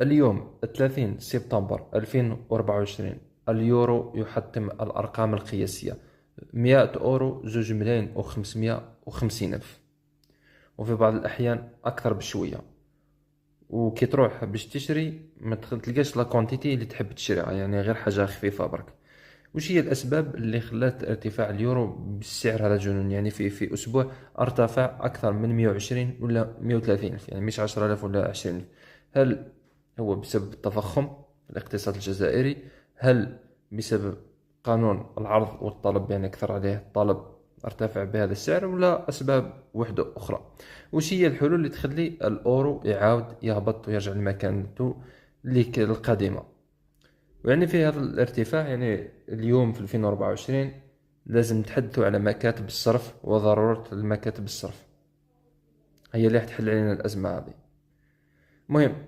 اليوم 30 سبتمبر 2024 اليورو يحطم الأرقام القياسية: 100 أورو 2,550,000، وفي بعض الأحيان أكثر بشوية. وكي تروح باش تشري ما تلقاش لا كونتيتي اللي تحب تشريها، يعني غير حاجة خفيفة برك. وش هي الأسباب اللي خلات ارتفاع اليورو بالسعر هذا الجنون؟ يعني في أسبوع ارتفع أكثر من 120 ولا 130 ألف، يعني مش 10,000 ولا 20,000. هل هو بسبب التضخم الاقتصاد الجزائري؟ هل بسبب قانون العرض والطلب، يعني أكثر عليه الطلب ارتفع بهذا السعر، ولا أسباب وحدة أخرى؟ وش هي الحلول اللي تخلي الأورو يعاود يهبط ويرجع لمكانته القديمة؟ ويعني في هذا الارتفاع، يعني اليوم في 2024 لازم نتحدثوا على مكاتب الصرف وضرورة المكاتب الصرف، هي اللي حتحل علينا الأزمة هذه. مهم.